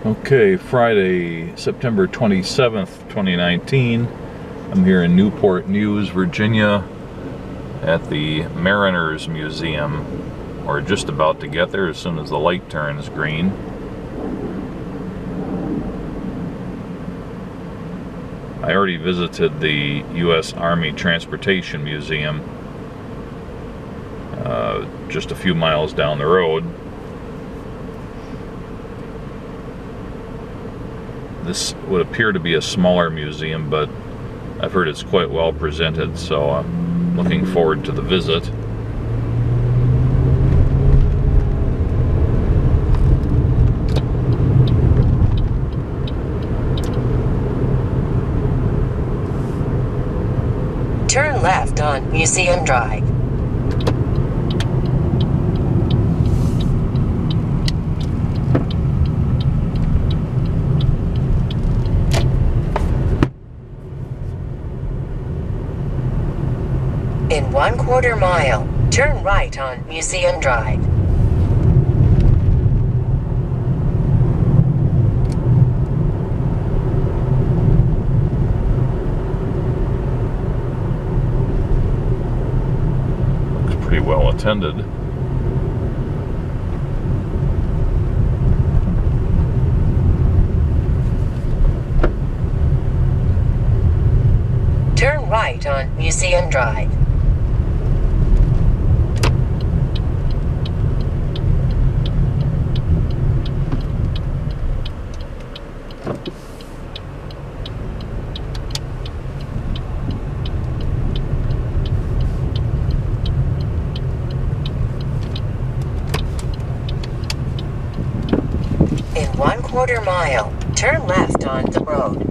Okay, Friday, September 27th, 2019. I'm here in Newport News, Virginia at the Mariners Museum. We're just about to get there as soon as the light turns green. I already visited the U.S. Army Transportation Museum just a few miles down the road. This would appear to be a smaller museum, but I've heard it's quite well presented, so I'm looking forward to the visit. Turn left on Museum Drive. In 1/4 mile, turn right on Museum Drive. Looks pretty well attended. Turn right on Museum Drive. In 1/4 mile, turn left on the road.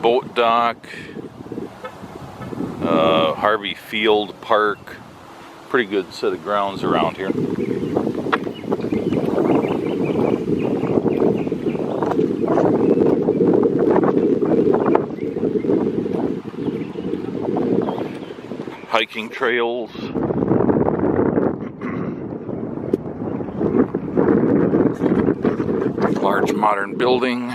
Boat dock, Harvey Field Park, pretty good set of grounds around here. Hiking trails. Large modern building.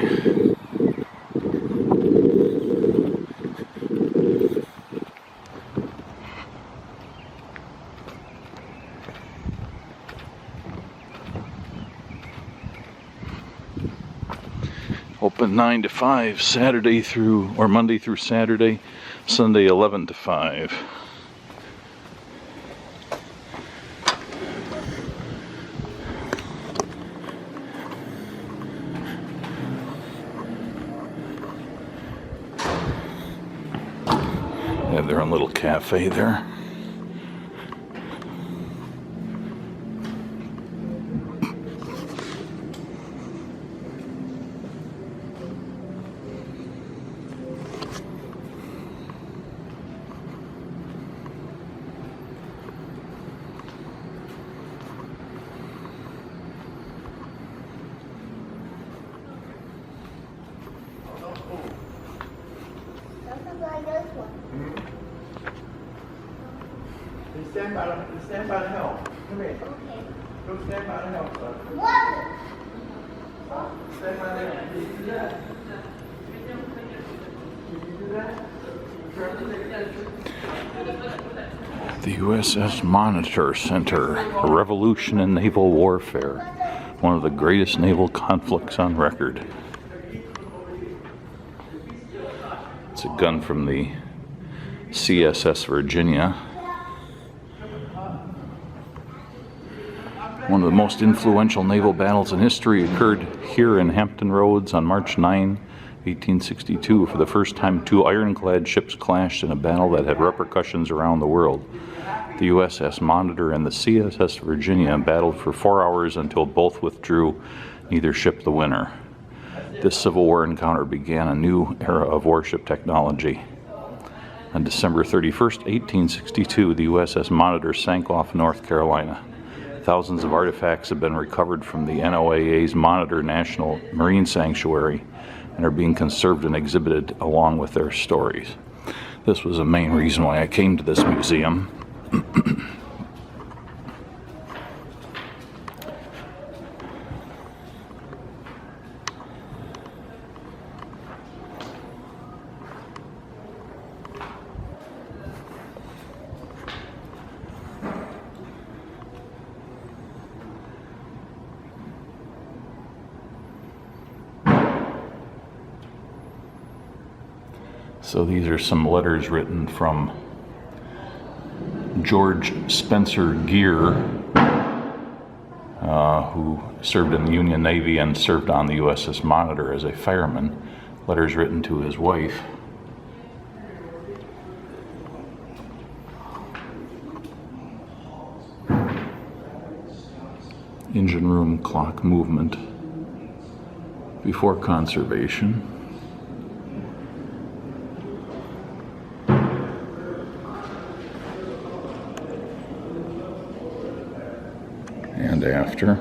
Open 9 to 5, Saturday through, or Monday through Saturday, Sunday 11 to 5. They have their own little cafe there. Stand by the helm. Come here. Okay. Go stand by the helm, son. What? Stand by the helm. Can you do that? Can you do that? The Uss Monitor Center, a revolution in naval warfare, one of the greatest naval conflicts on record. It's a gun from the Css Virginia. One of the most influential naval battles in history occurred here in Hampton Roads on March 9, 1862. For the first time, two ironclad ships clashed in a battle that had repercussions around the world. The USS Monitor and the Css Virginia battled for 4 hours until both withdrew, neither ship the winner. This Civil War encounter began a new era of warship technology. On December 31st, 1862, the USS Monitor sank off North Carolina. Thousands of artifacts have been recovered from the NOAA's Monitor National Marine Sanctuary and are being conserved and exhibited along with their stories. This was the main reason why I came to this museum. So these are some letters written from George Spencer Gear, who served in the Union Navy and served on the USS Monitor as a fireman. Letters written to his wife. Engine room clock movement before conservation. And after.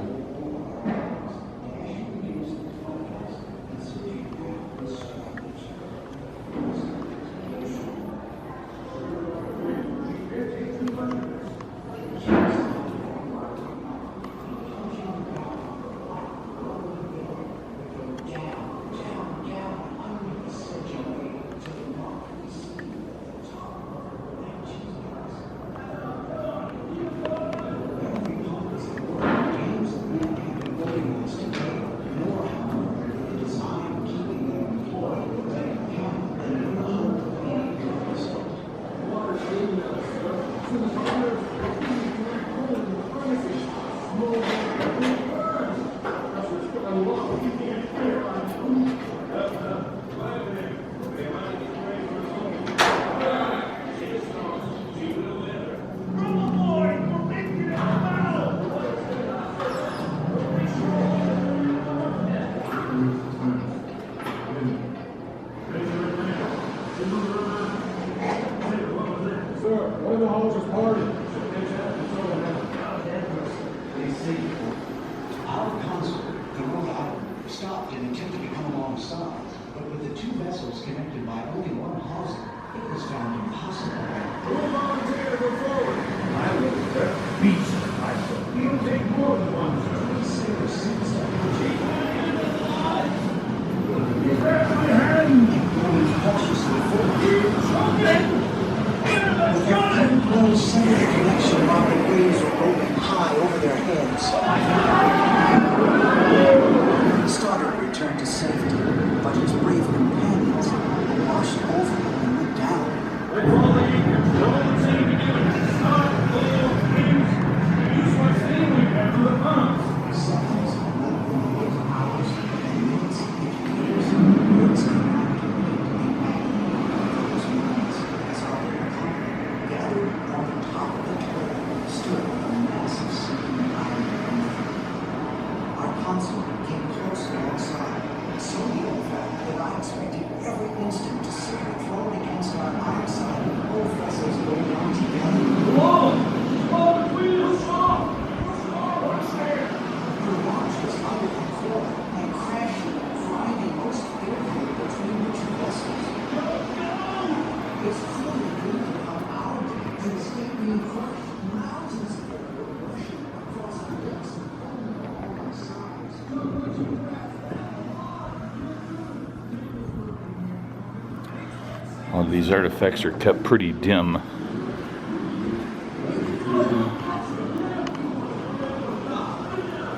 These artifacts are kept pretty dim.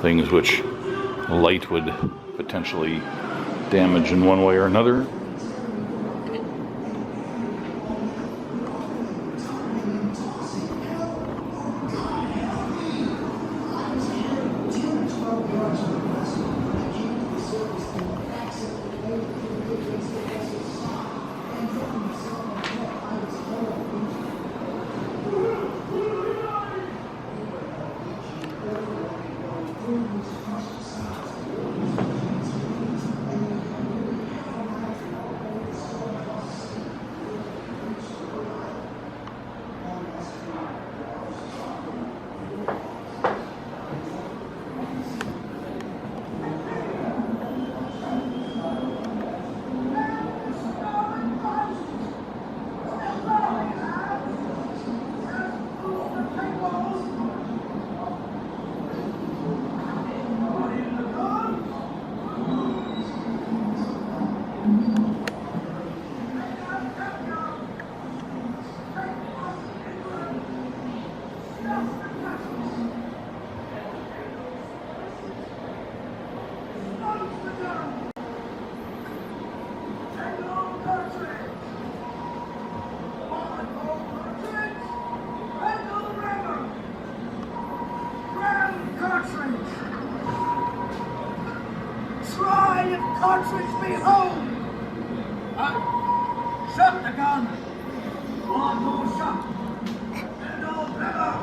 Things which light would potentially damage in one way or another. native cartridge be home! Shut the gun! One more shot! And all better!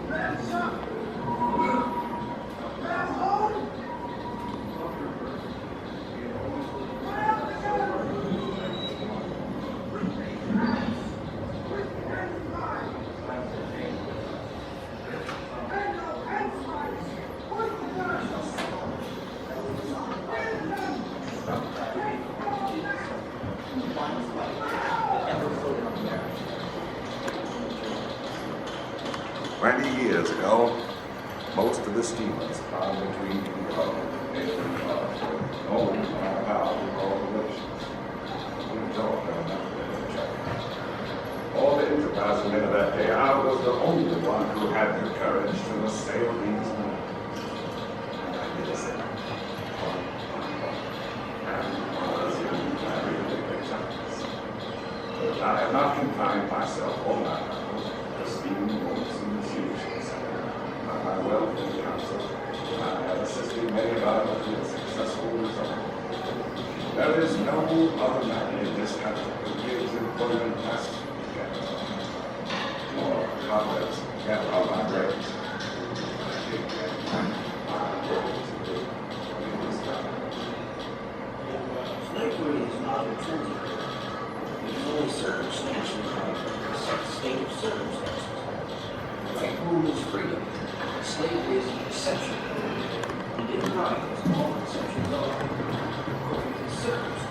Then shot! Then hold! Years ago, most of the steamers found between Newport and owned by our corporations. All the enterprising men of that day, I was the only one who had the courage to assail these men. And I did it. And was in very big times. But I have not confined myself all my life to steam boats and machines. My wealth and counsel, I have assisted many of others to a successful result. There is no other man in this country who gives employment less or comrades gather on my graves. Slavery is not intrinsic. It is only circumstantial, a state of circumstances. Right rule is freedom. Slavery is an exception. And in right, as all exceptions are, according to circumstances.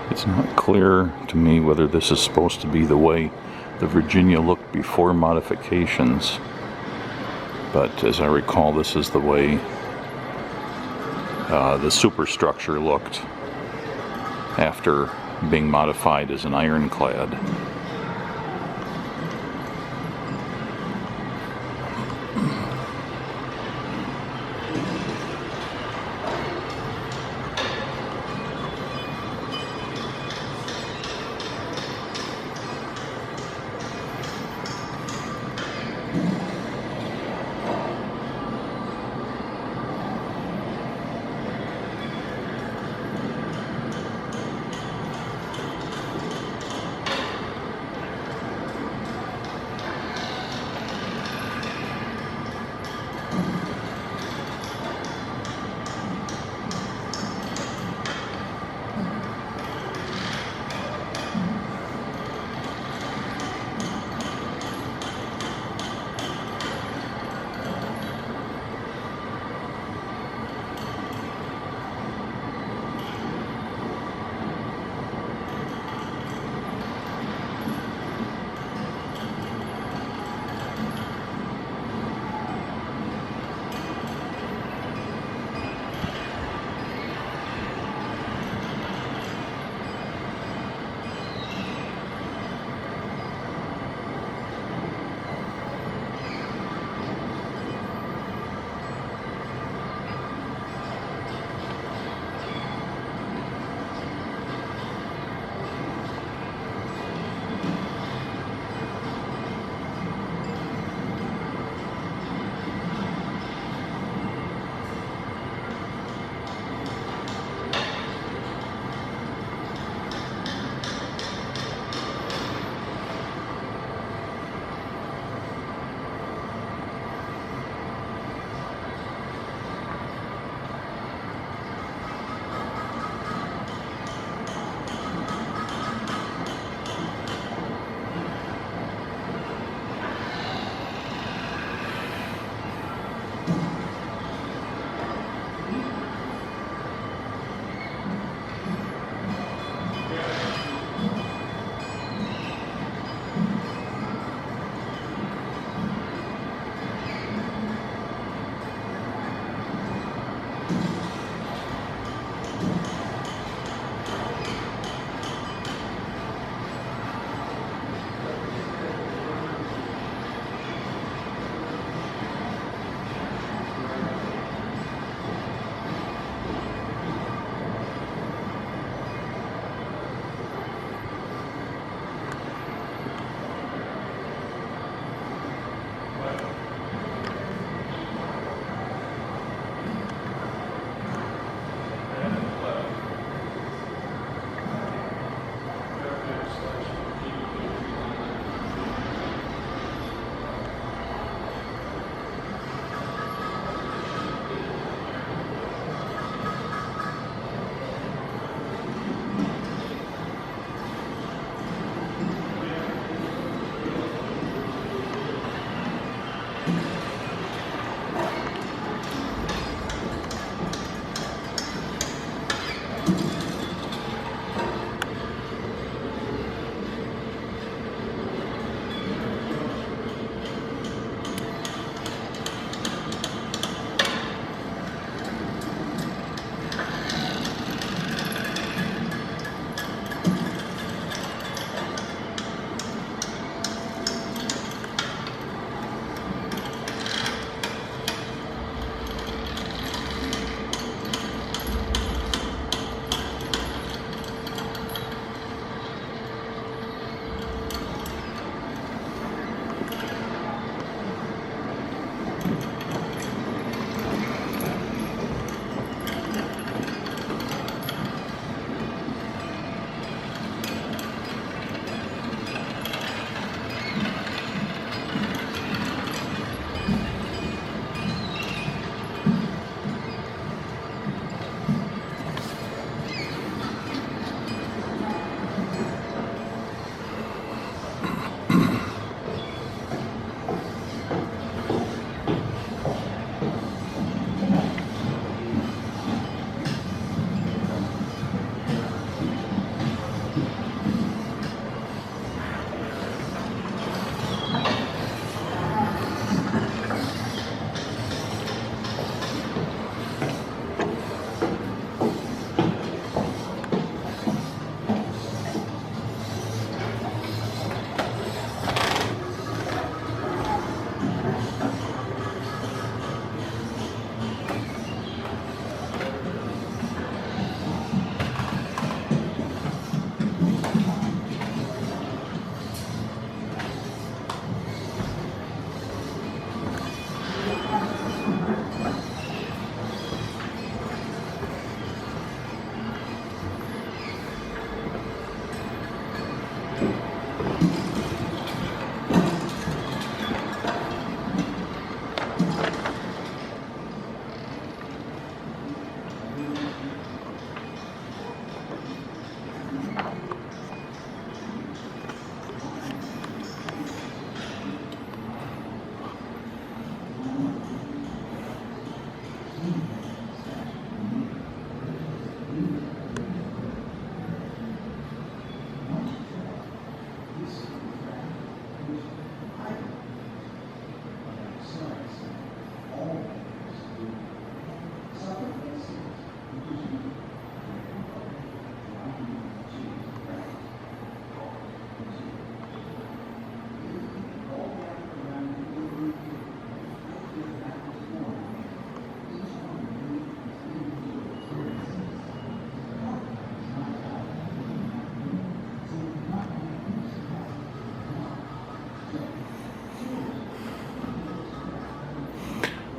It's not clear to me whether this is supposed to be the way the Virginia looked before modifications, but as I recall, this is the way the superstructure looked after being modified as an ironclad.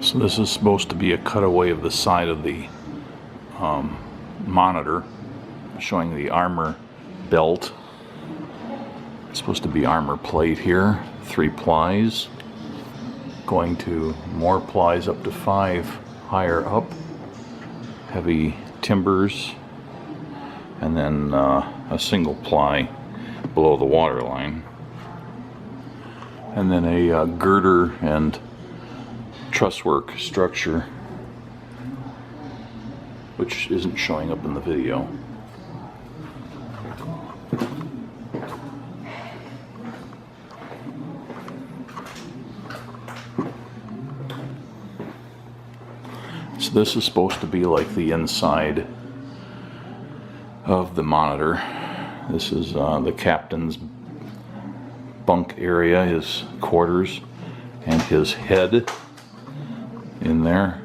So this is supposed to be a cutaway of the side of the monitor, showing the armor belt. It's supposed to be armor plate here, 3 plies, going to more plies up to 5 higher up, heavy timbers, and then a single ply below the water line, and then a girder and truss work structure, which isn't showing up in the video. So this is supposed to be like the inside of the monitor. This is the captain's bunk area, his quarters, and his head in there.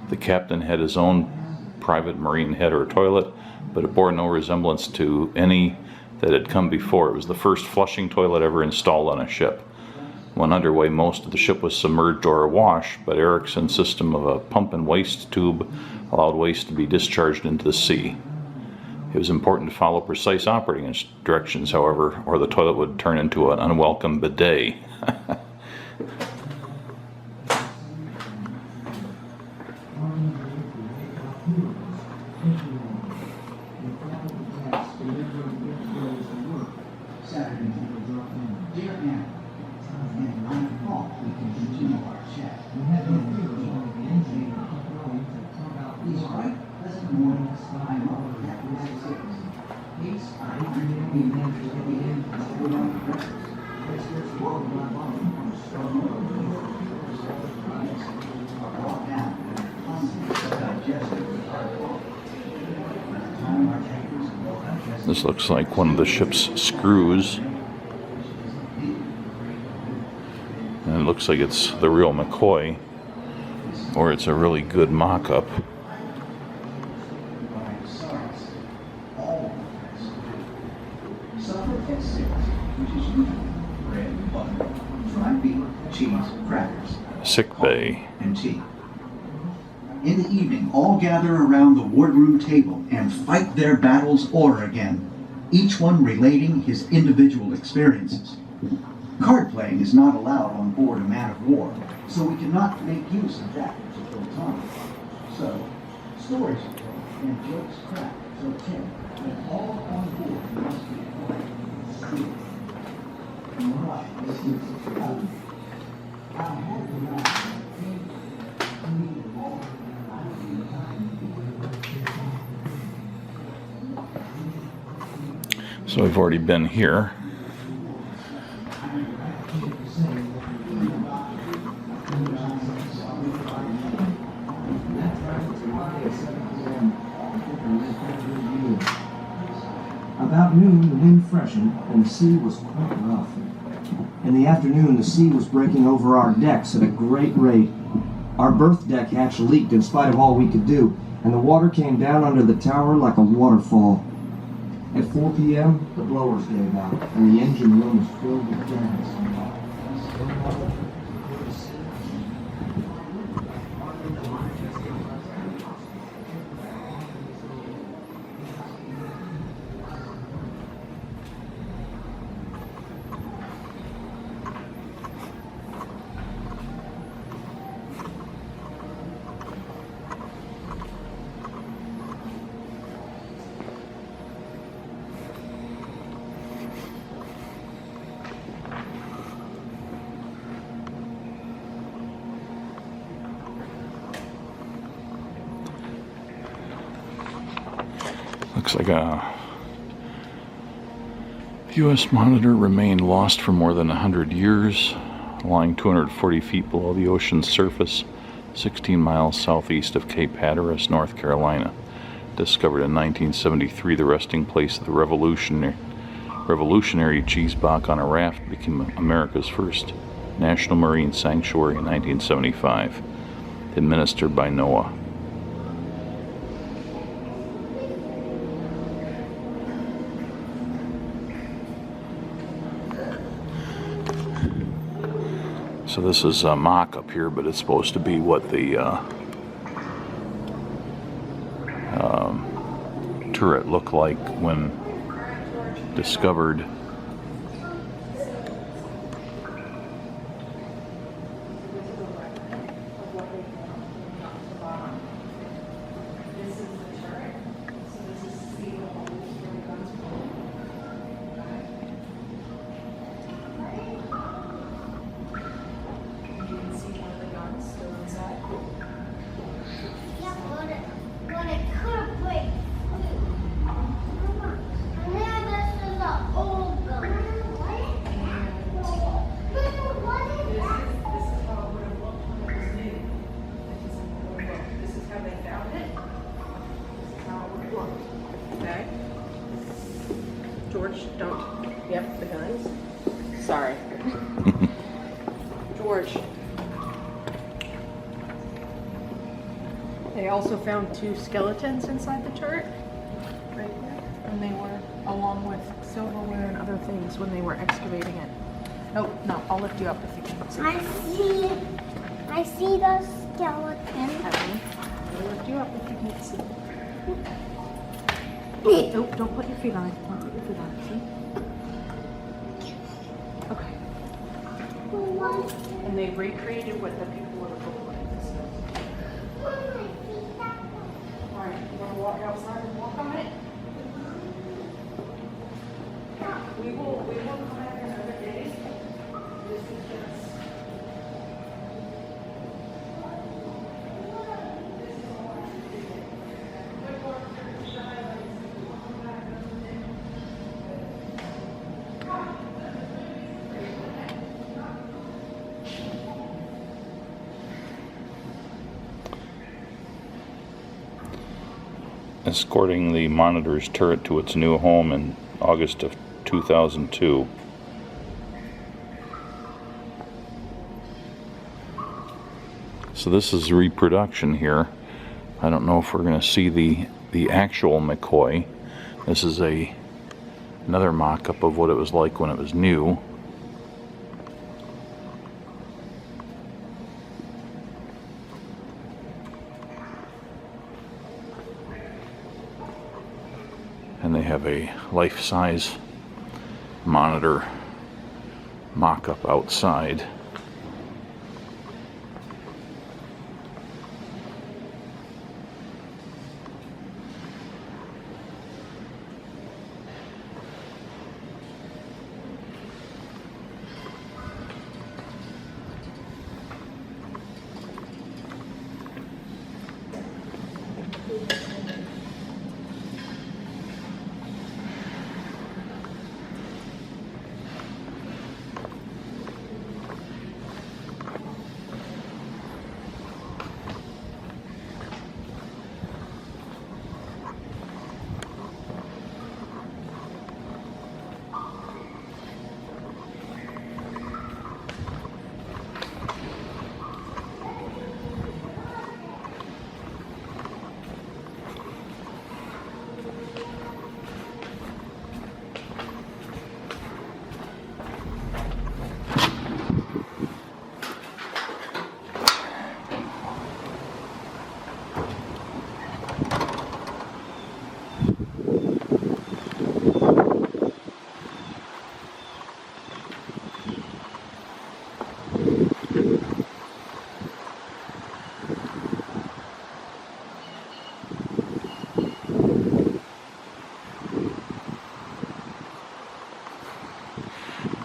The captain had his own private marine head or toilet, but it bore no resemblance to any that had come before. It was the first flushing toilet ever installed on a ship. When underway, most of the ship was submerged or awash, but Ericsson's system of a pump and waste tube allowed waste to be discharged into the sea. It was important to follow precise operating directions, however, or the toilet would turn into an unwelcome bidet. This looks like one of the ship's screws. And it looks like it's the real McCoy, or it's a really good mock-up. Sick bay. And tea. In the evening, all gather around the wardroom table and fight their battles o'er again, each one relating his individual experiences. Card playing is not allowed on board a man of war, so we cannot make use of that to kill time. So, stories are told and jokes cracked, so Tim, that all on board must be quiet. So we've already been here. About noon, the wind freshened, and the sea was quite rough. In the afternoon, the sea was breaking over our decks at a great rate. Our berth deck hatch leaked in spite of all we could do, and the water came down under the tower like a waterfall. At 4 p.m., the blowers gave out, and the engine room was filled with gas. Looks like a Uss Monitor remained lost for more than 100 years, lying 240 feet below the ocean's surface, 16 miles southeast of Cape Hatteras, North Carolina. Discovered in 1973, the resting place of the revolutionary cheesebach on a raft became America's first national marine sanctuary in 1975, administered by NOAA. So this is a mock up here, but it's supposed to be what the turret looked like when discovered. George, don't. Yep, the guns. Sorry. George. They also found 2 skeletons inside the turret. Right there. And they were along with silverware and other things when they were excavating it. Oh, no, I'll lift you up if you can see. I see the skeleton. Okay. I'll lift you up if you can see. Oh, don't put your feet on it. Don't put your feet on it, see? Okay. And they recreated what the people would have looked like. Alright, you want to walk outside and walk on it? We will come out here another day. This is just... Escorting the Monitor's turret to its new home in August of 2002. So this is reproduction here. I don't know if we're going to see the actual McCoy. This is another mock-up of what it was like when it was new. And they have a life-size Monitor mock-up outside.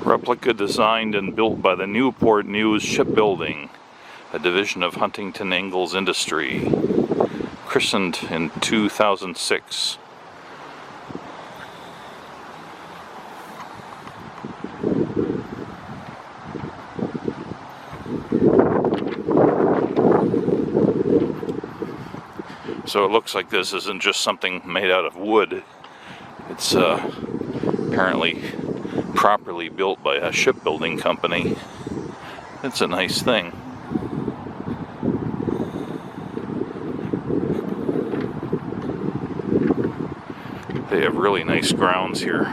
Replica designed and built by the Newport News Shipbuilding, a division of Huntington Ingalls Industry. Christened in 2006. So it looks like this isn't just something made out of wood. It's apparently properly built by a shipbuilding company. It's a nice thing. They have really nice grounds here.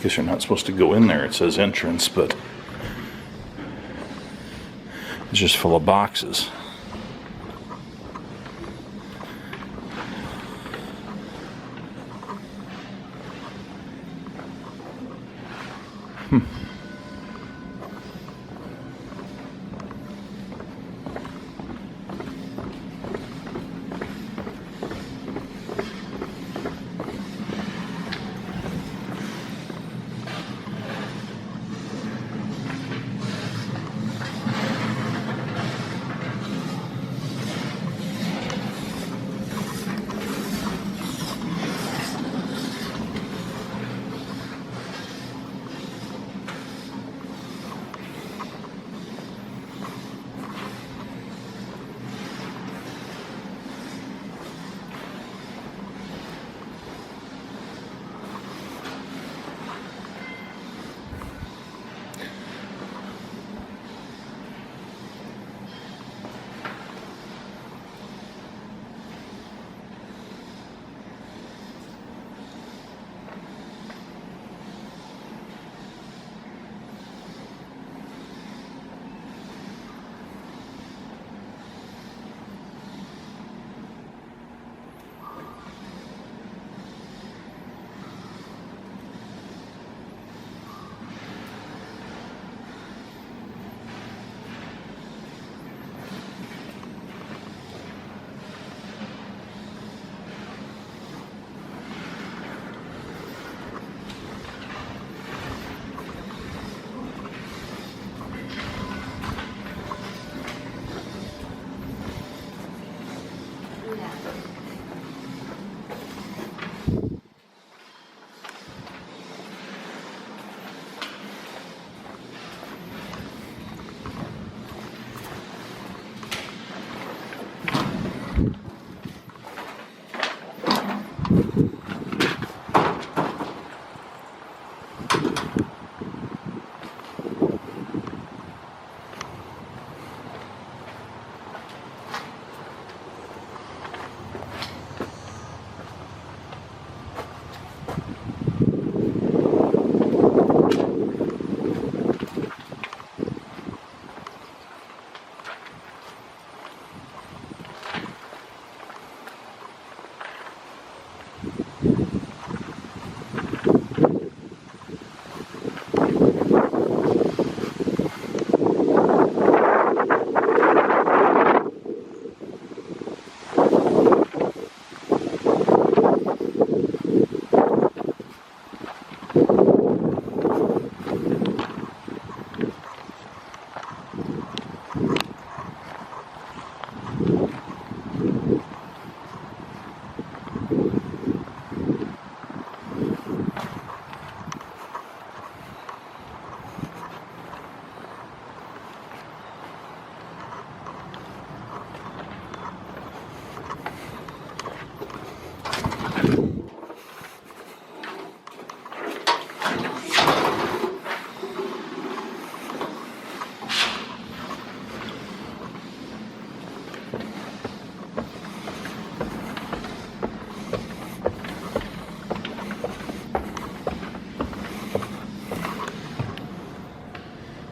Guess you're not supposed to go in there. It says entrance, but it's just full of boxes.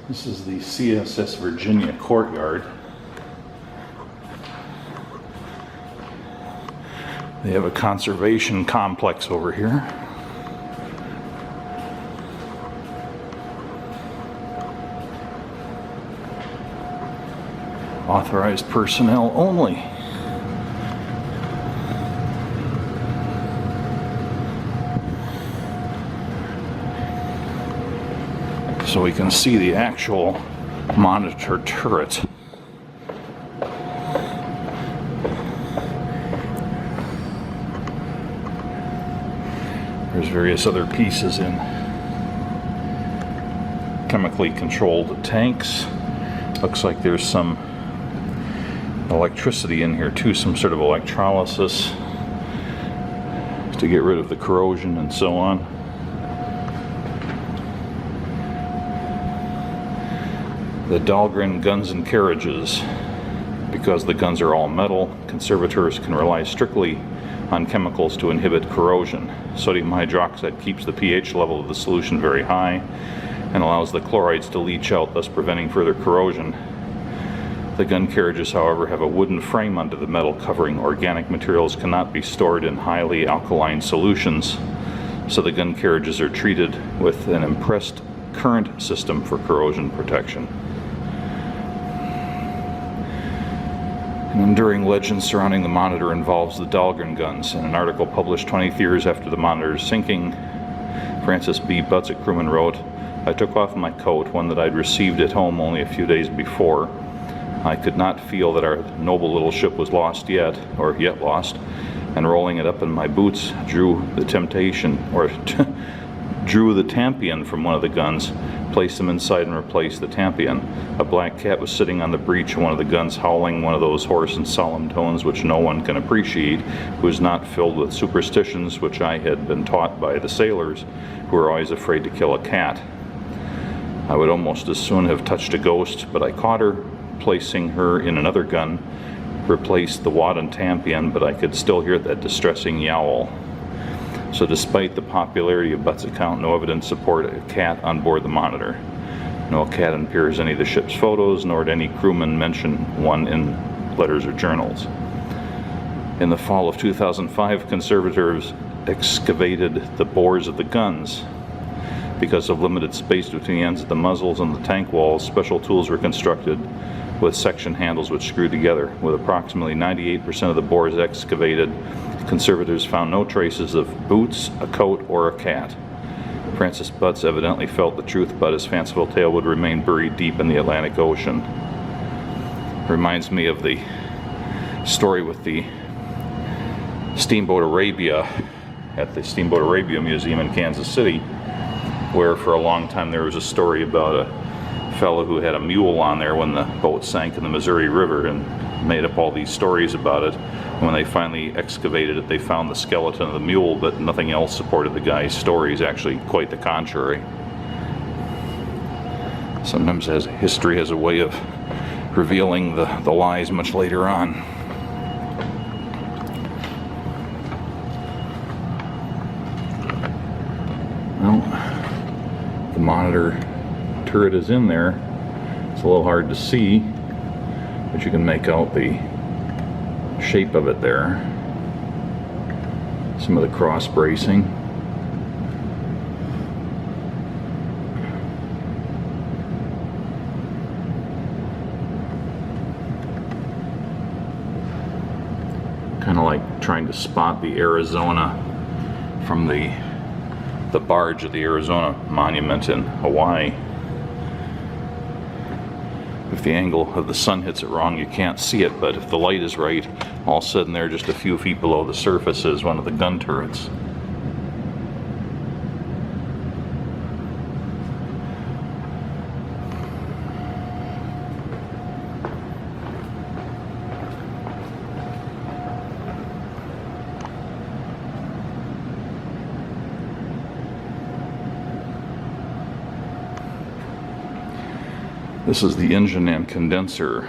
This is the Css Virginia Courtyard. They have a conservation complex over here. Authorized personnel only. So we can see the actual monitor turret. There's various other pieces in chemically controlled tanks. Looks like there's some electricity in here too, some sort of electrolysis to get rid of the corrosion and so on. The Dahlgren guns and carriages. Because the guns are all metal, conservators can rely strictly on chemicals to inhibit corrosion. Sodium hydroxide keeps the pH level of the solution very high and allows the chlorides to leach out, thus preventing further corrosion. The gun carriages, however, have a wooden frame under the metal covering. Organic materials cannot be stored in highly alkaline solutions, so the gun carriages are treated with an impressed current system for corrosion protection. An enduring legend surrounding the Monitor involves the Dahlgren guns. In an article published 20 years after the Monitor's sinking, Francis B. Butts, a crewman, wrote, "I took off my coat, one that I'd received at home only a few days before. I could not feel that our noble little ship was lost yet, or yet lost, and rolling it up in my boots, drew the tampion from one of the guns, placed them inside and replaced the tampion. A black cat was sitting on the breech of one of the guns, howling one of those hoarse and solemn tones which no one can appreciate who is not filled with superstitions which I had been taught by the sailors, who are always afraid to kill a cat. I would almost as soon have touched a ghost, but I caught her, placing her in another gun, replaced the wad and tampion, but I could still hear that distressing yowl." So despite the popularity of Butts' account, no evidence supported a cat on board the Monitor. No cat appears in any of the ship's photos, nor did any crewman mention one in letters or journals. In the fall of 2005, conservators excavated the bores of the guns. Because of limited space between the ends of the muzzles and the tank walls, special tools were constructed with section handles which screwed together. With approximately 98% of the bores excavated, conservators found no traces of boots, a coat, or a cat. Francis Butts evidently felt the truth about his fanciful tale would remain buried deep in the Atlantic Ocean. Reminds me of the story with the Steamboat Arabia at the Steamboat Arabia Museum in Kansas City, where for a long time there was a story about a fellow who had a mule on there when the boat sank in the Missouri River, and made up all these stories about it. And when they finally excavated it, they found the skeleton of the mule, but nothing else supported the guy's stories, actually quite the contrary. Sometimes history has a way of revealing the lies much later on. Well, the Monitor turret is in there. It's a little hard to see, but you can make out the shape of it there. Some of the cross bracing. Kind of like trying to spot the Arizona from the barge of the Arizona Monument in Hawaii. If the angle of the sun hits it wrong, you can't see it, but if the light is right, all of a sudden there, just a few feet below the surface, is one of the gun turrets. This is the engine and condenser.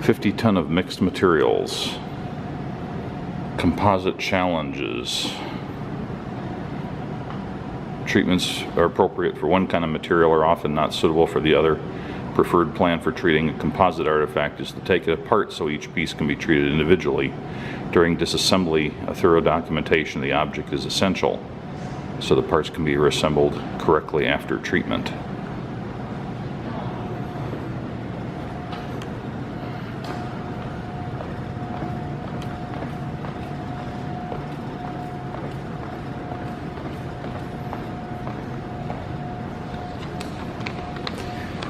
50 ton of mixed materials. Composite challenges. Treatments are appropriate for one kind of material are often not suitable for the other. Preferred plan for treating a composite artifact is to take it apart so each piece can be treated individually. During disassembly, a thorough documentation of the object is essential, so the parts can be reassembled correctly after treatment.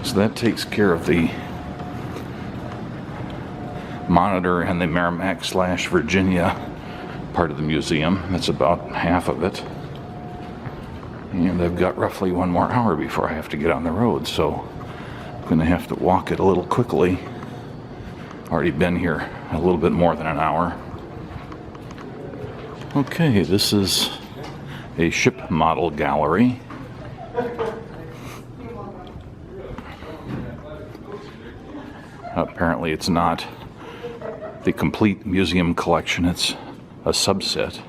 So that takes care of the Monitor and the Merrimack/Virginia part of the museum. That's about half of it. And I've got roughly 1 more hour before I have to get on the road, so I'm going to have to walk it a little quickly. Already been here a little bit more than an hour. Okay, this is a ship model gallery. Apparently it's not the complete museum collection. It's a subset.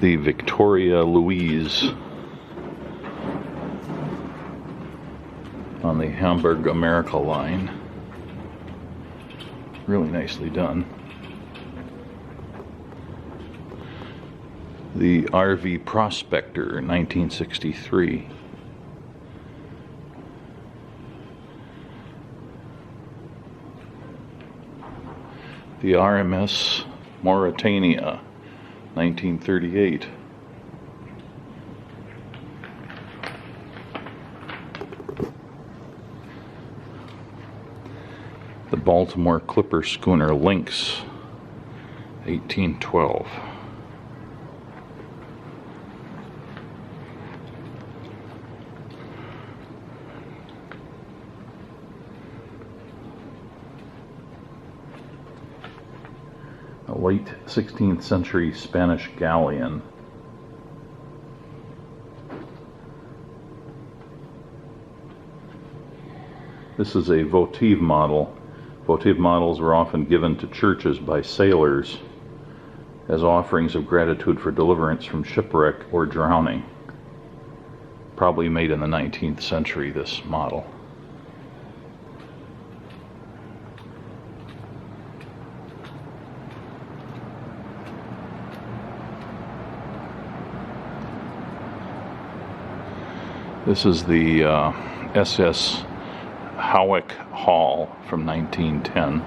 The Victoria Louise on the Hamburg America line. Really nicely done. The RV Prospector, 1963. The RMS Mauritania, 1938. The Baltimore Clipper Schooner Lynx, 1812. A late 16th century Spanish galleon. This is a votive model. Votive models were often given to churches by sailors as offerings of gratitude for deliverance from shipwreck or drowning. Probably made in the 19th century, this model. This is the SS Howick Hall from 1910.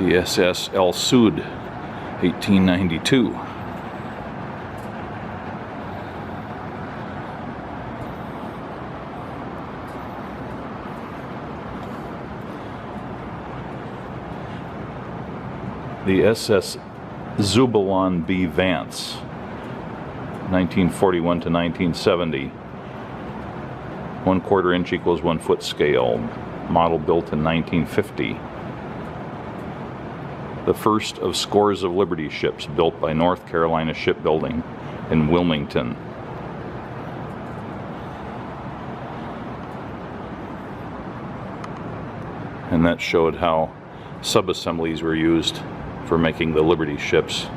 The SS El Sud, 1892. The SS Zubelon B. Vance, 1941 to 1970. 1/4 inch equals 1 foot scale. Model built in 1950. The first of scores of Liberty ships built by North Carolina Shipbuilding in Wilmington. And that showed how subassemblies were used for making the Liberty ships.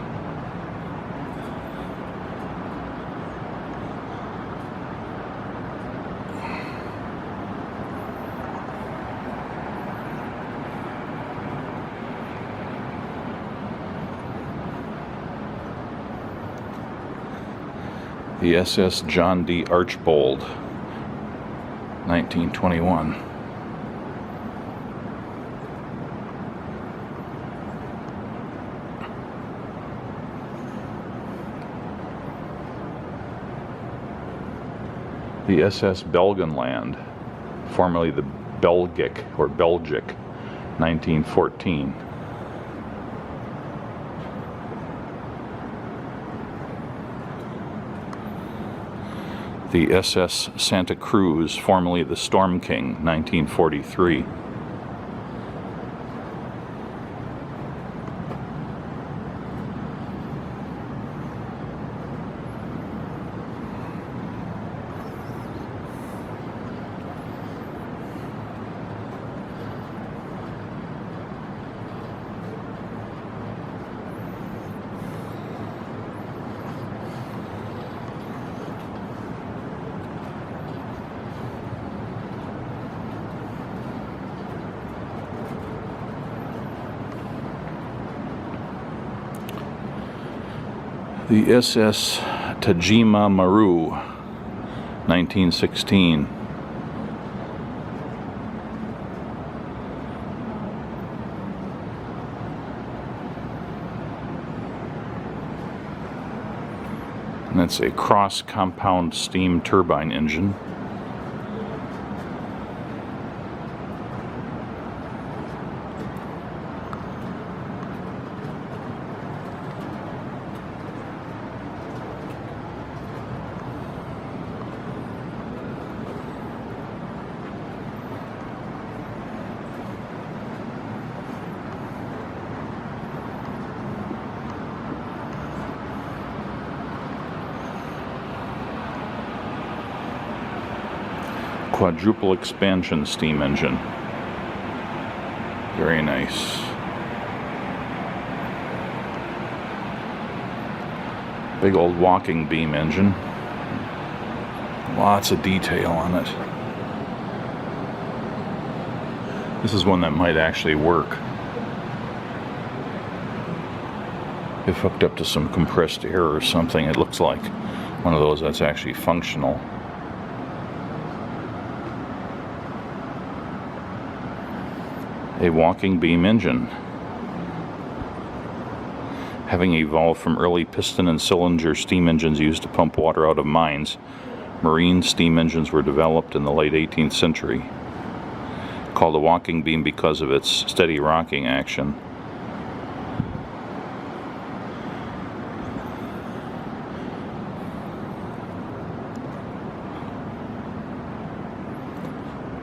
The SS John D Archbold, 1921. The SS Belgenland, formerly the Belgic or Belgic, 1914. The SS Santa Cruz, formerly the Storm King, 1943. The SS Tajima Maru, 1916. And that's a cross-compound steam turbine engine. Quadruple expansion steam engine. Very nice. Big old walking beam engine. Lots of detail on it. This is one that might actually work if hooked up to some compressed air or something. It looks like one of those that's actually functional. A walking beam engine. Having evolved from early piston and cylinder steam engines used to pump water out of mines, marine steam engines were developed in the late 18th century. Called a walking beam because of its steady rocking action.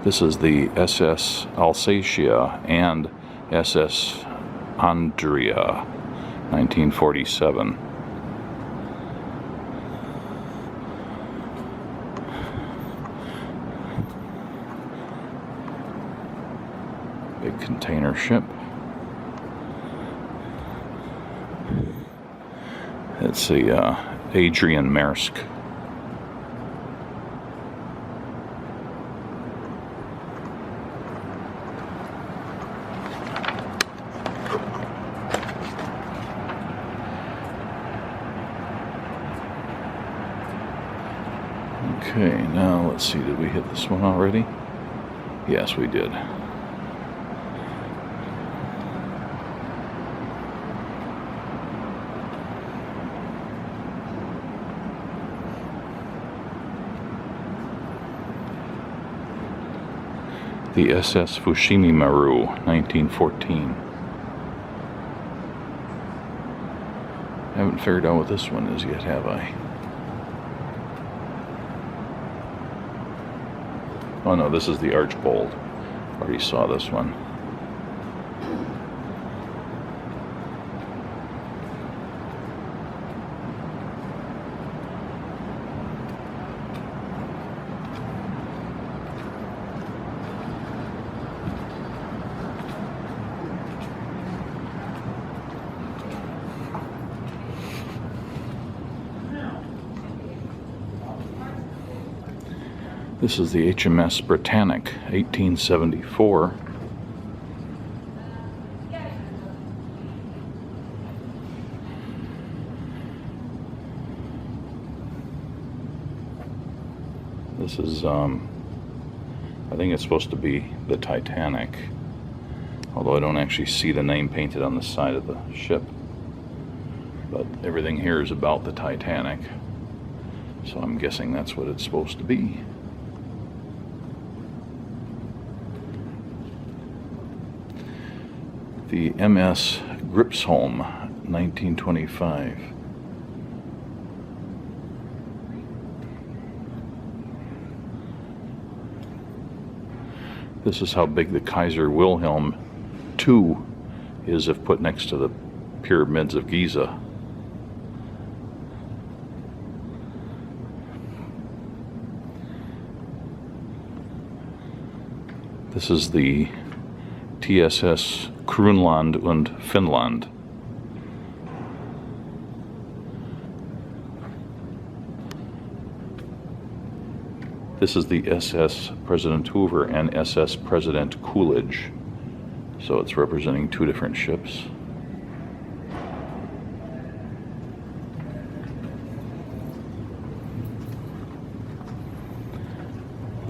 This is the SS Alsatia and SS Andria, 1947. Big container ship. It's the Adrian Maersk. Okay, now let's see, did we hit this one already? Yes, we did. The SS Fushimi Maru, 1914. I haven't figured out what this one is yet, have I? Oh no, this is the Archbold. Already saw this one. This is the Hms Britannic, 1874. This is, I think it's supposed to be the Titanic, although I don't actually see the name painted on the side of the ship. But everything here is about the Titanic, so I'm guessing that's what it's supposed to be. The MS Gripsholm, 1925. This is how big the Kaiser Wilhelm II is if put next to the pyramids of Giza. This is the TSS Kronland und Finland. This is the SS President Hoover and SS President Coolidge. So it's representing two different ships.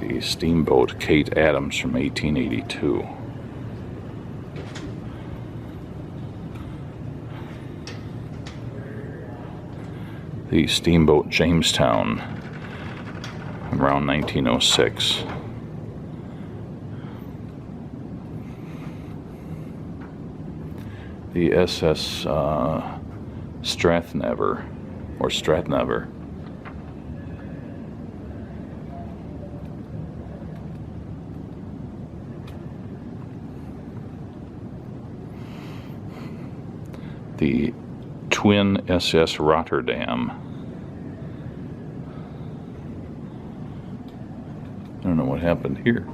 The steamboat Kate Adams from 1882. The steamboat Jamestown, around 1906. The SS Strathnaver, or Stratnaver. The twin SS Rotterdam. I don't know what happened here.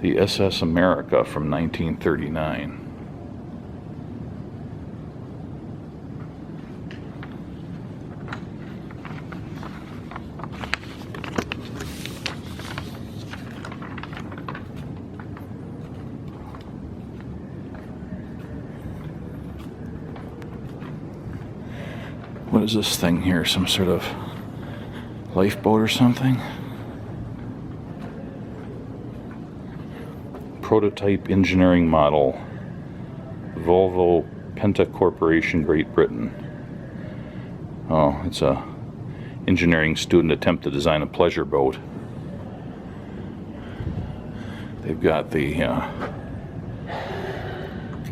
The SS America from 1939. What is this thing here? Some sort of lifeboat or something? Prototype engineering model. Volvo Penta Corporation, Great Britain. Oh, it's a engineering student attempt to design a pleasure boat. They've got the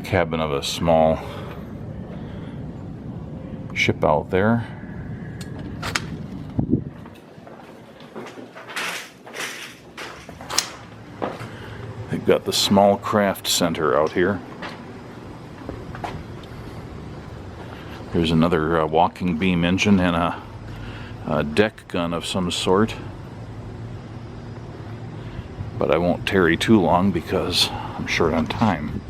cabin of a small ship out there. They've got the small craft center out here. There's another walking beam engine and a deck gun of some sort. But I won't tarry too long because I'm short on time.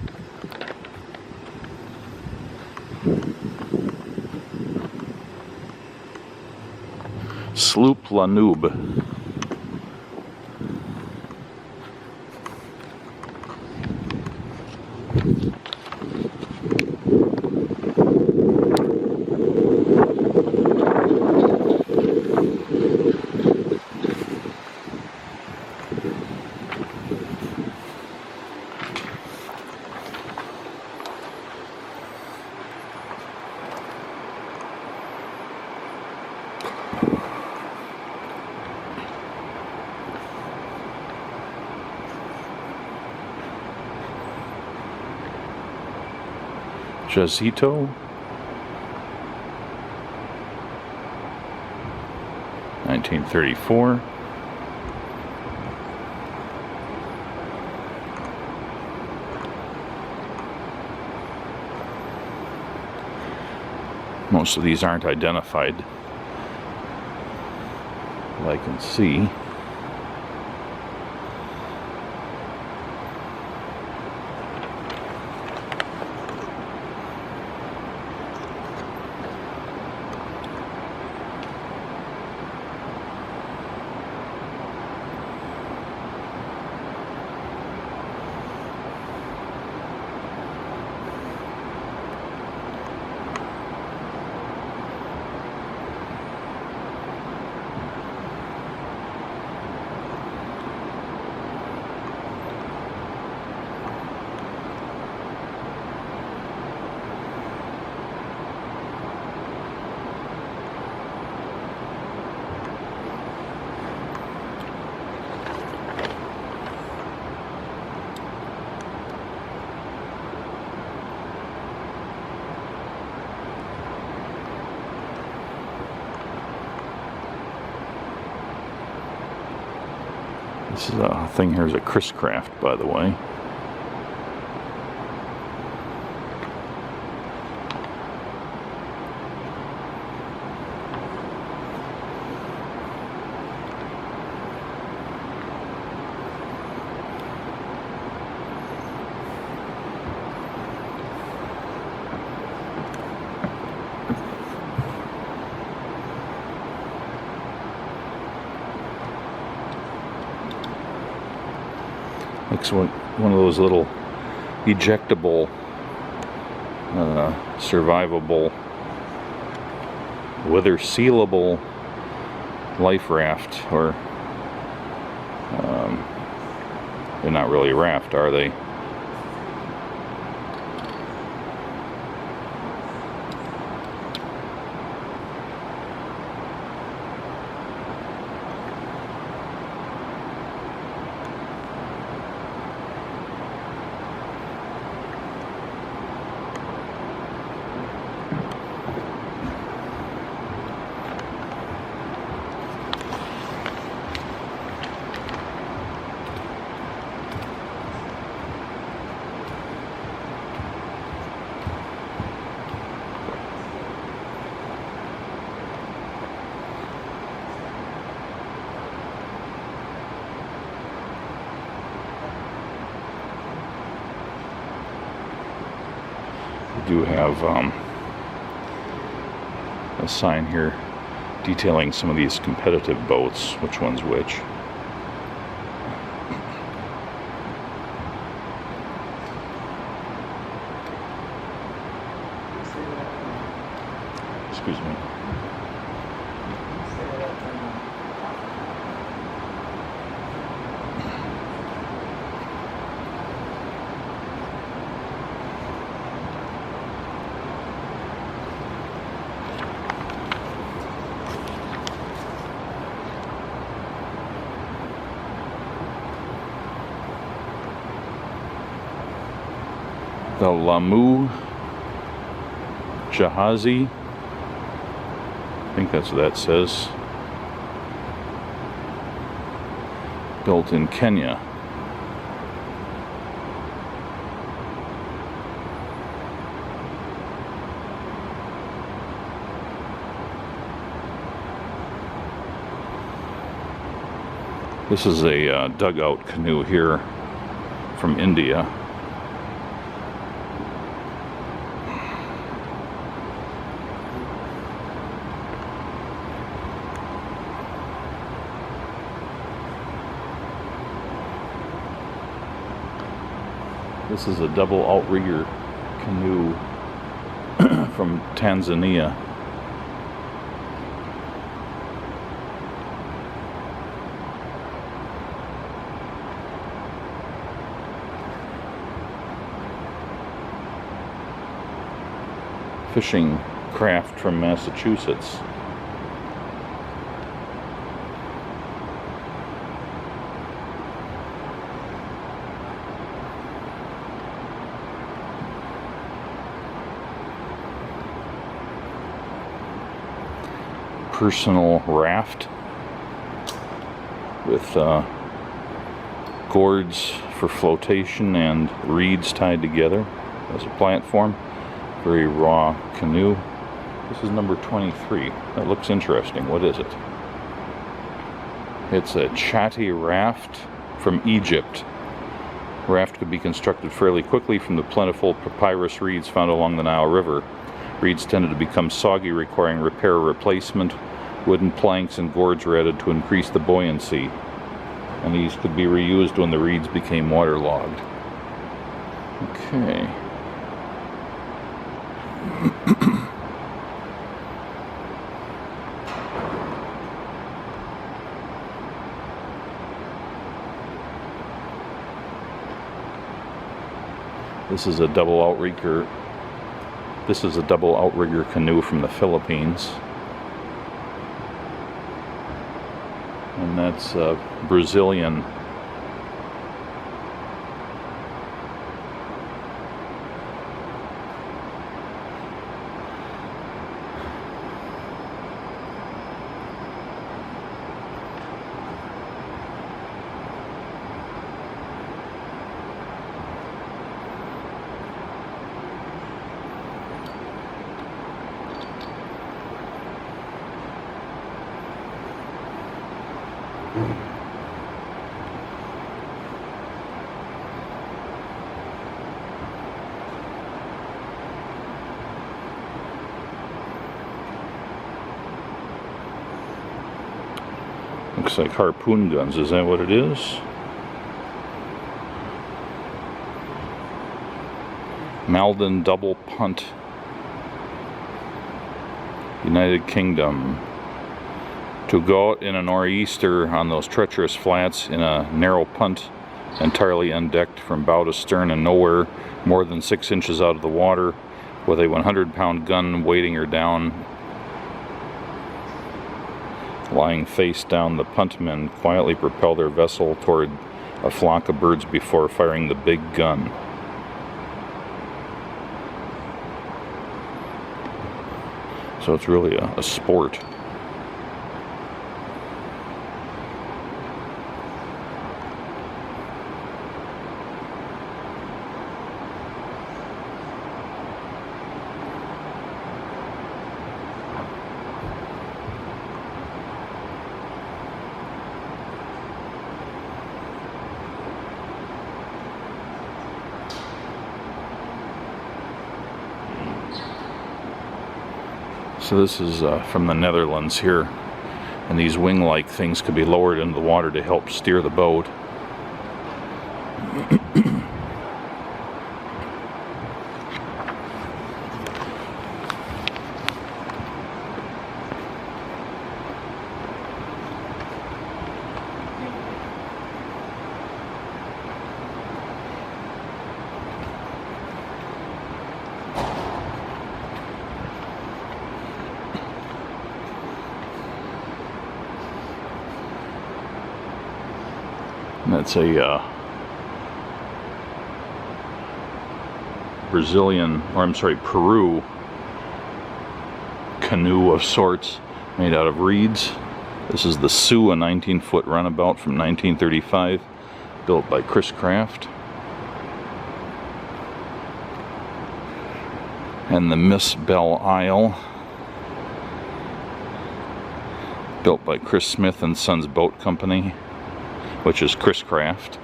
Sloop La Noob. Jacinto, 1934. Most of these aren't identified, that I can see. This is a thing here is a Chris Craft, by the way. Looks like one of those little ejectable, survivable, weather sealable life raft, or they're not really a raft, are they? do have a sign here detailing some of these competitive boats, which one's which. Excuse me. The Lamu Jahazi, I think that's what that says, built in Kenya. This is a dugout canoe here from India. This is a double outrigger canoe from Tanzania. Fishing craft from Massachusetts. Personal raft with gourds for flotation and reeds tied together as a platform. Very raw canoe. This is number 23. That looks interesting. What is it? It's a chatty raft from Egypt. Raft could be constructed fairly quickly from the plentiful papyrus reeds found along the Nile River. Reeds tended to become soggy, requiring repair or replacement. Wooden planks and gourds were added to increase the buoyancy, and these could be reused when the reeds became waterlogged. Okay. This is a double outrigger. This is a double outrigger canoe from the Philippines. And that's Brazilian. Looks like harpoon guns. Is that what it is? Malden double punt. United Kingdom. To go out in a nor'easter on those treacherous flats in a narrow punt, entirely undecked from bow to stern and nowhere more than 6 inches out of the water, with a 100-pound gun weighting her down. Lying face down, the puntmen quietly propel their vessel toward a flock of birds before firing the big gun. So it's really a sport. So this is from the Netherlands here, and these wing-like things could be lowered into the water to help steer the boat. And that's a Peru canoe of sorts made out of reeds. This is the Sioux, a 19-foot runabout from 1935, built by Chris Craft. And the Miss Belle Isle, built by Chris Smith and Sons Boat Company, which is Chris Craft,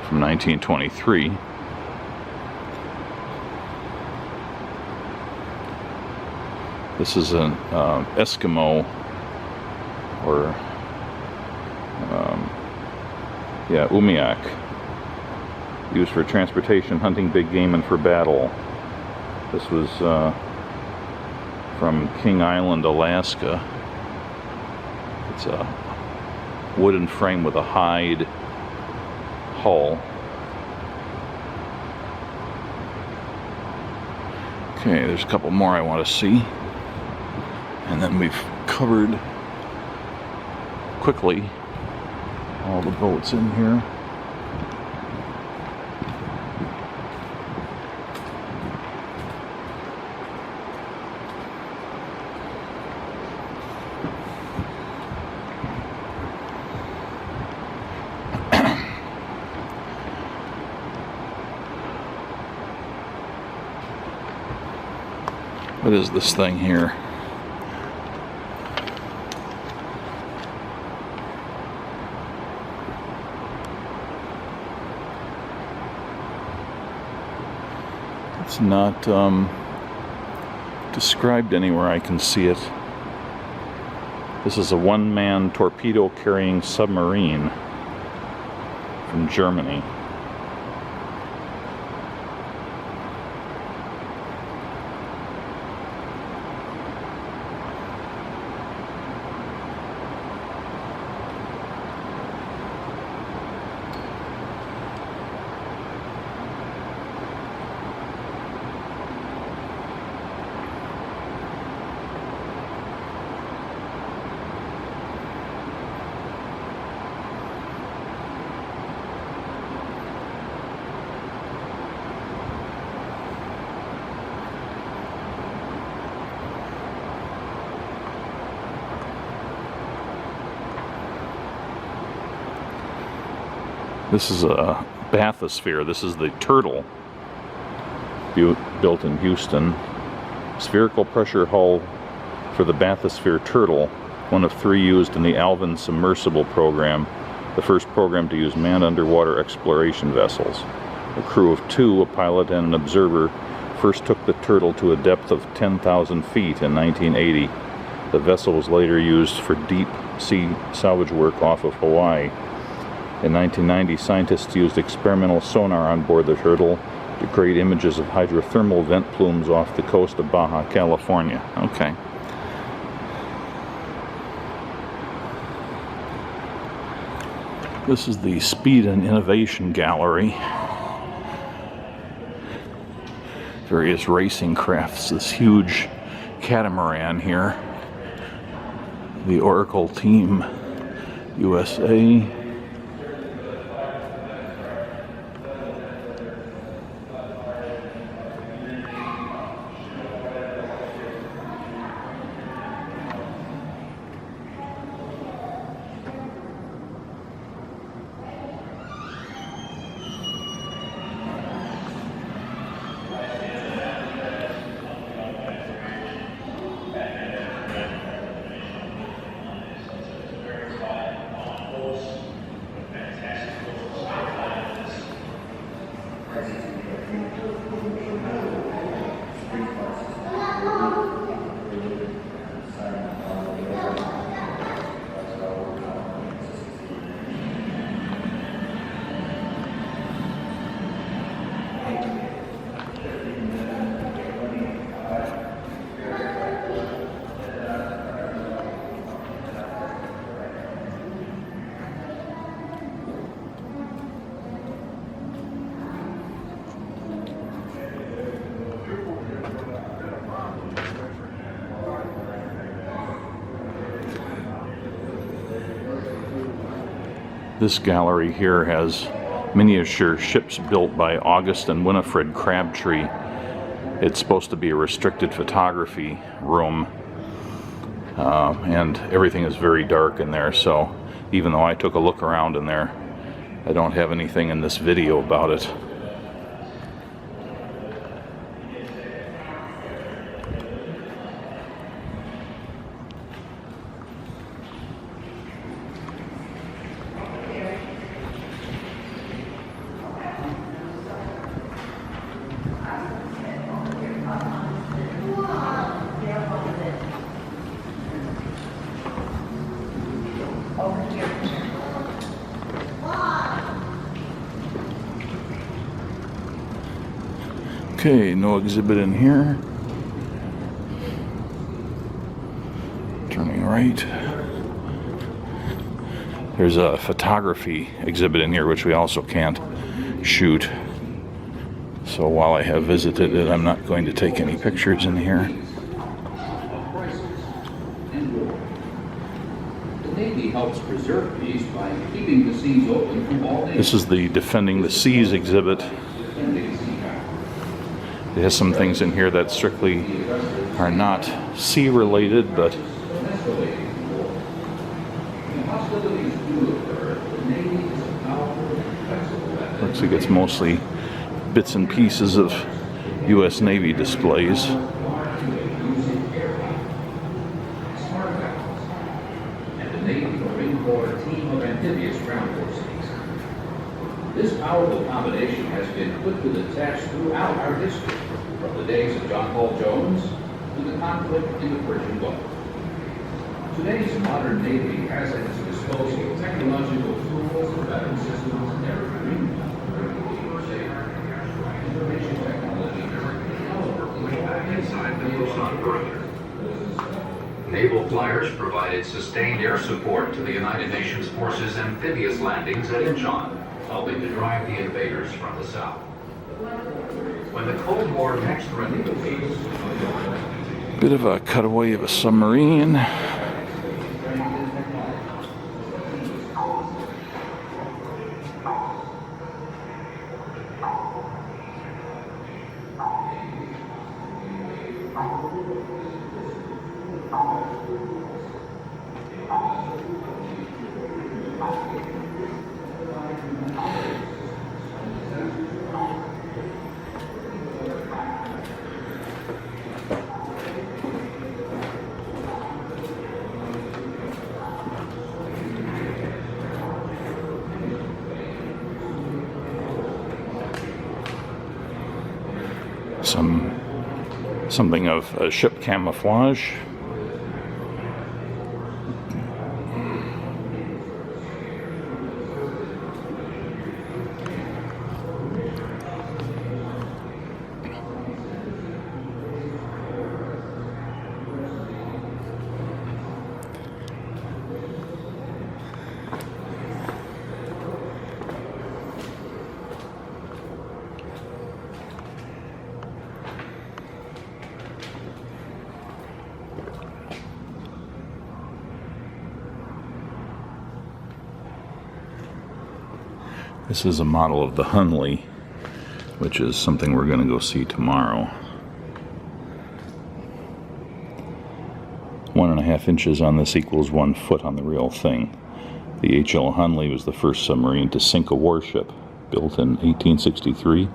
from 1923. This is an Eskimo, or umiak, used for transportation, hunting big game, and for battle. This was from King Island, Alaska. It's a wooden frame with a hide hull. Okay, there's a couple more I want to see. And then we've covered quickly all the boats in here. What is this thing here? It's not described anywhere I can see it. This is a one-man torpedo-carrying submarine from Germany. This is a bathysphere. This is the Turtle, built in Houston. Spherical pressure hull for the Bathysphere Turtle, one of 3 used in the Alvin submersible program, the first program to use manned underwater exploration vessels. A crew of 2, a pilot and an observer, first took the Turtle to a depth of 10,000 feet in 1980. The vessel was later used for deep sea salvage work off of Hawaii. In 1990, scientists used experimental sonar on board the Turtle to create images of hydrothermal vent plumes off the coast of Baja California. Okay. This is the Speed and Innovation Gallery. Various racing crafts. This huge catamaran here. The Oracle Team USA. This gallery here has miniature ships built by August and Winifred Crabtree. It's supposed to be a restricted photography room, and everything is very dark in there, so even though I took a look around in there, I don't have anything in this video about it. Okay, no exhibit in here. Turning right. There's a photography exhibit in here, which we also can't shoot. So while I have visited it, I'm not going to take any pictures in here. The Navy helps preserve peace by keeping the seas open from all danger. This is the Defending the Seas exhibit. It has some things in here that strictly are not sea related, but looks like it's mostly bits and pieces of U.S. Navy displays. This powerful combination has been put to the test throughout our history, from the days of John Paul Jones to the conflict in the Persian Gulf. Today's modern Navy has at its disposal technological tools, weapon systems, and everything. Information technology inside the Busan perimeter. Naval flyers provided sustained air support to the United Nations Forces' amphibious landings at Incheon, helping to drive the invaders from the south. When the Cold War next threatened the peace, Bit of a cutaway of a submarine. Something of a ship camouflage. This is a model of the Hunley, which is something we're going to go see tomorrow. 1.5 inches on this equals 1 foot on the real thing. The H.L. Hunley was the first submarine to sink a warship, built in 1863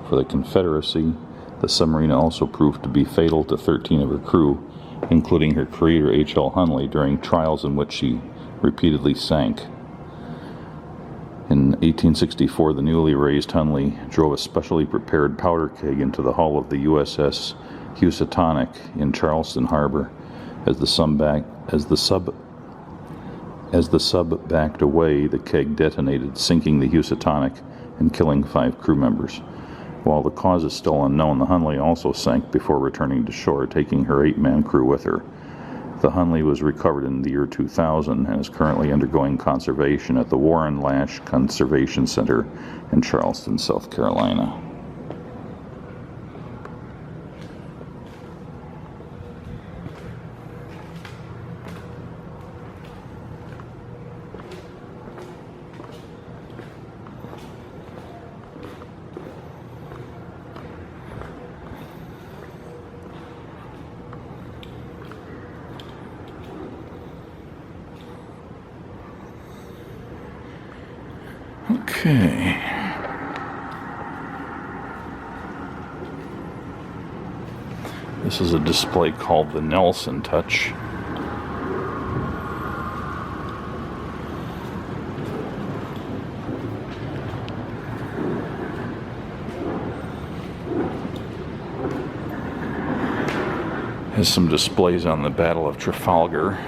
for the Confederacy. The submarine also proved to be fatal to 13 of her crew, including her creator H.L. Hunley, during trials in which she repeatedly sank. In 1864, the newly raised Hunley drove a specially prepared powder keg into the hull of the USS Housatonic in Charleston Harbor. As the sub backed away, the keg detonated, sinking the Housatonic and killing 5 crew members. While the cause is still unknown, the Hunley also sank before returning to shore, taking her 8-man crew with her. The Hunley was recovered in the year 2000 and is currently undergoing conservation at the Warren Lash Conservation Center in Charleston, South Carolina. Okay. This is a display called the Nelson Touch. Has some displays on the Battle of Trafalgar.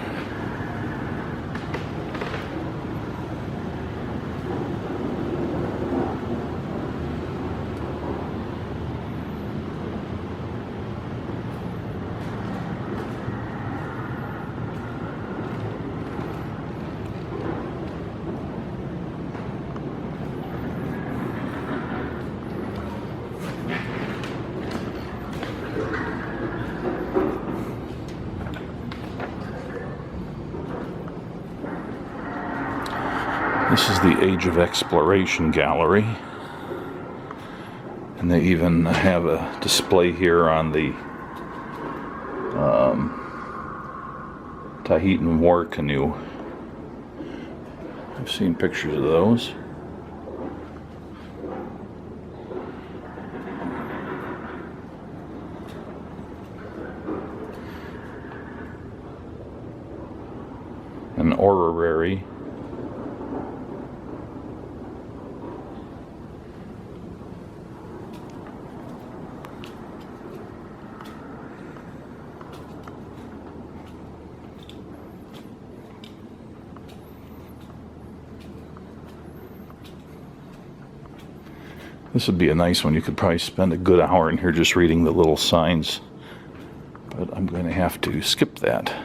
This is the Age of Exploration Gallery, and they even have a display here on the Tahitian War Canoe. I've seen pictures of those. An orrery. This would be a nice one. You could probably spend a good hour in here just reading the little signs. But I'm going to have to skip that.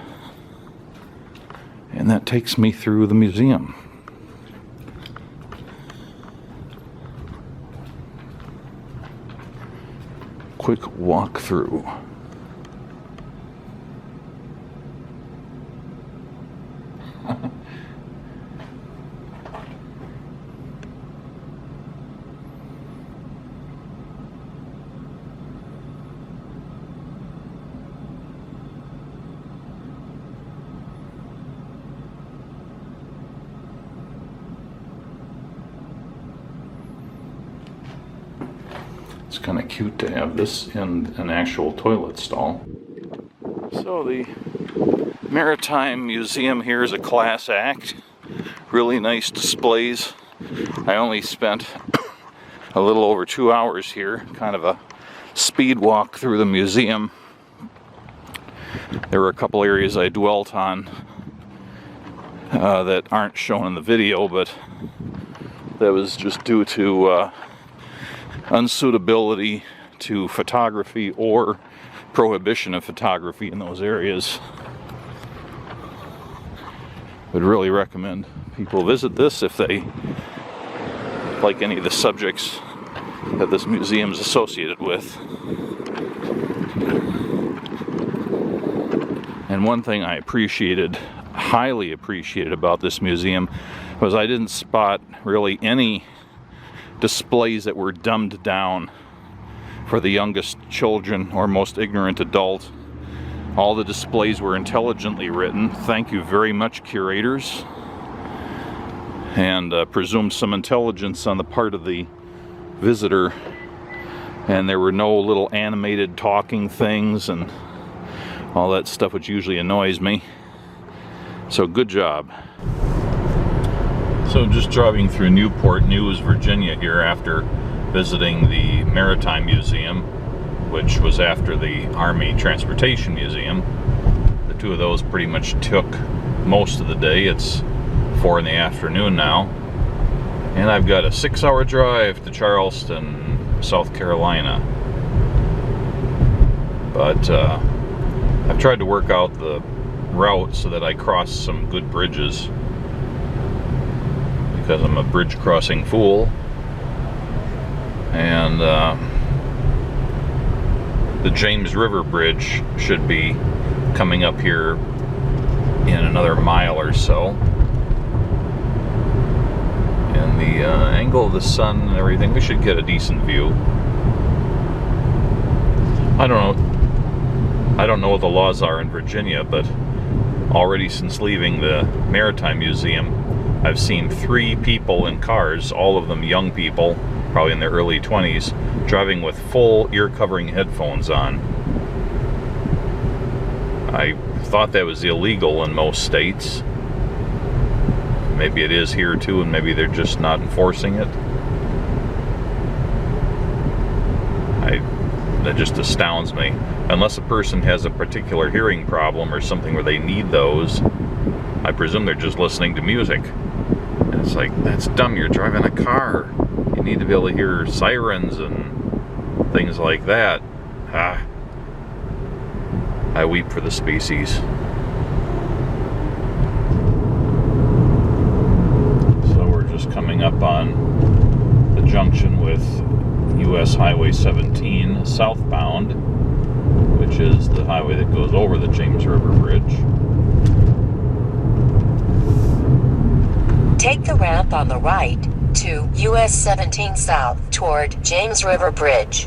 And that takes me through the museum. Quick walk through. It's kind of cute to have this in an actual toilet stall. So the Maritime Museum here is a class act. Really nice displays. I only spent a little over 2 hours here, kind of a speed walk through the museum. There were a couple areas I dwelt on that aren't shown in the video, but that was just due to unsuitability to photography or prohibition of photography in those areas. Would really recommend people visit this if they like any of the subjects that this museum is associated with. And one thing I appreciated, highly appreciated about this museum was I didn't spot really any displays that were dumbed down for the youngest children or most ignorant adult. All the displays were intelligently written. Thank you very much, curators. And presumed some intelligence on the part of the visitor. And there were no little animated talking things and all that stuff, which usually annoys me. So good job. So just driving through Newport, Uss Virginia here after visiting the Maritime Museum, which was after the Army Transportation Museum. The two of those pretty much took most of the day. It's 4 in the afternoon now. And I've got a 6-hour drive to Charleston, South Carolina. But I've tried to work out the route so that I cross some good bridges, because I'm a bridge crossing fool. And the James River Bridge should be coming up here in another mile or so. And the angle of the sun and everything, we should get a decent view. I don't know what the laws are in Virginia, but already since leaving the Maritime Museum, I've seen 3 people in cars, all of them young people, probably in their early 20s, driving with full ear-covering headphones on. I thought that was illegal in most states. Maybe it is here too, and maybe they're just not enforcing it. That just astounds me. Unless a person has a particular hearing problem or something where they need those, I presume they're just listening to music. And it's like, that's dumb, you're driving a car. You need to be able to hear sirens and things like that. I weep for the species. So we're just coming up on the junction with US Highway 17 southbound, which is the highway that goes over the James River Bridge. Take the ramp on the right to US 17 South toward James River Bridge.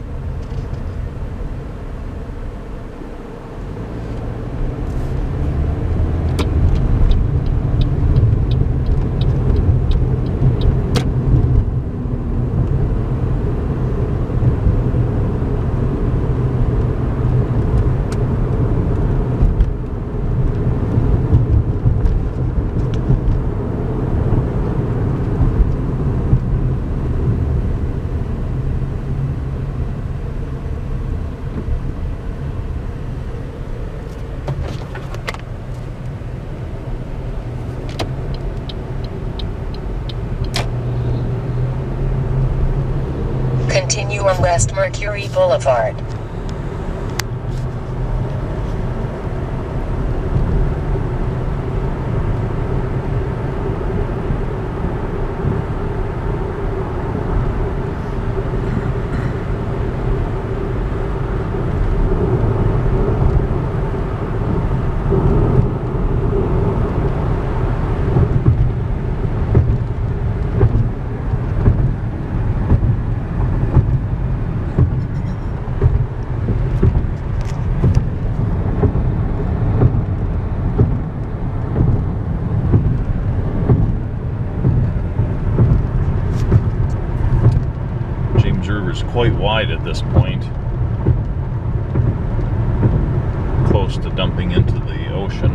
Continue on West Mercury Boulevard. Quite wide at this point, close to dumping into the ocean.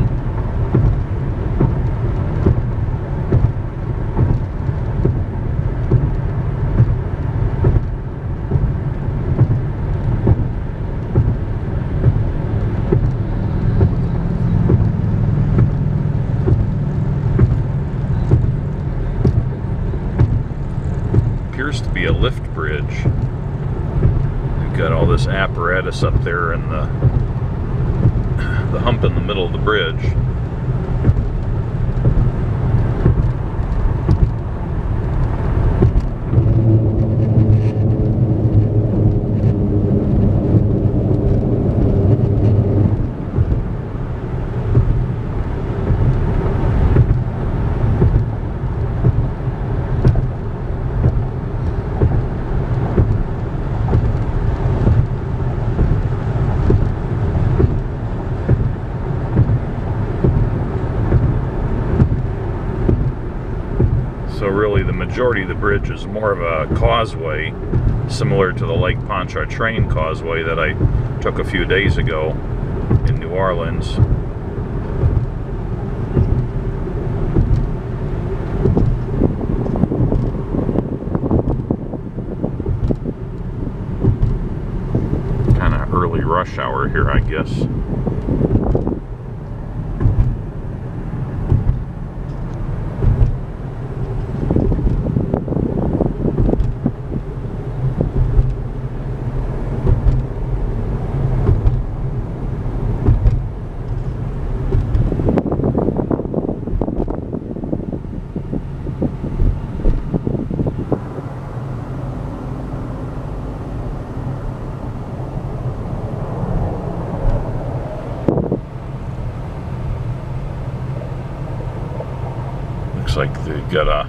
Appears to be a lift bridge. Got all this apparatus up there and the hump in the middle of the bridge. Majority of the bridge is more of a causeway, similar to the Lake Pontchartrain causeway that I took a few days ago in New Orleans. Kind of early rush hour here, I guess. Like they've got a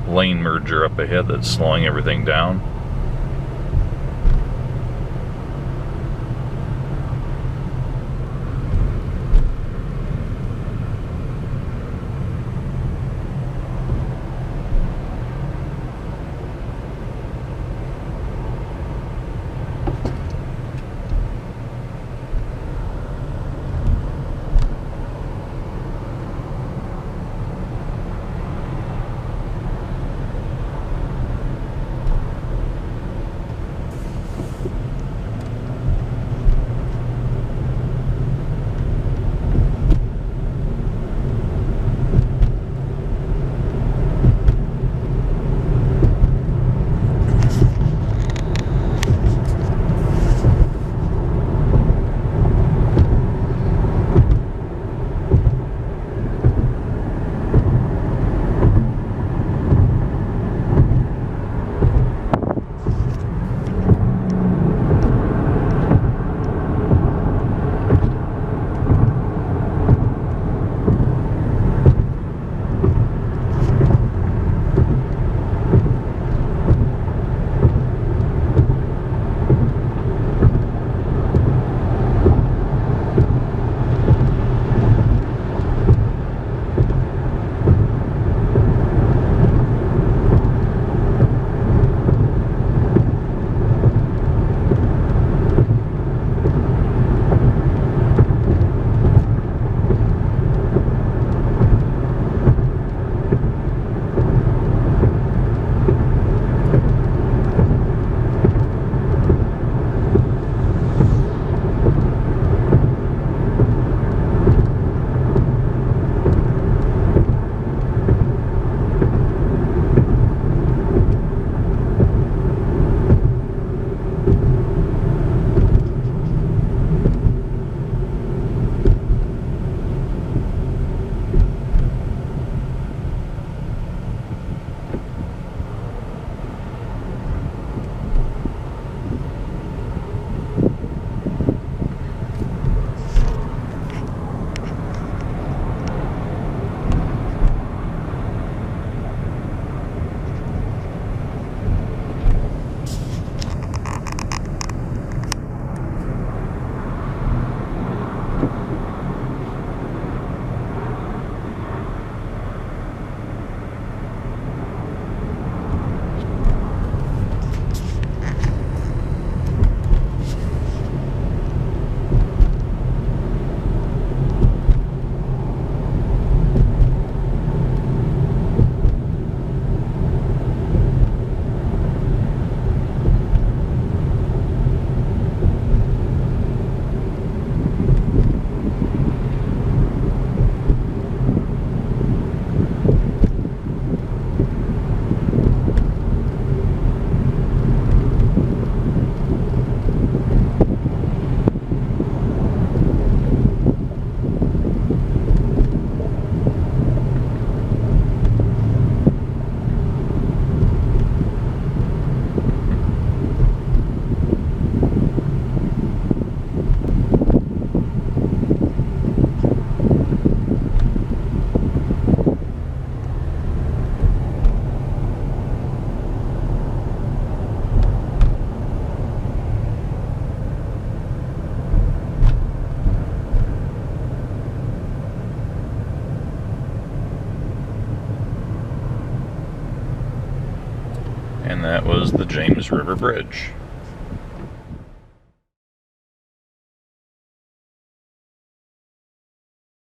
lane merger up ahead that's slowing everything down. And that was the James River Bridge.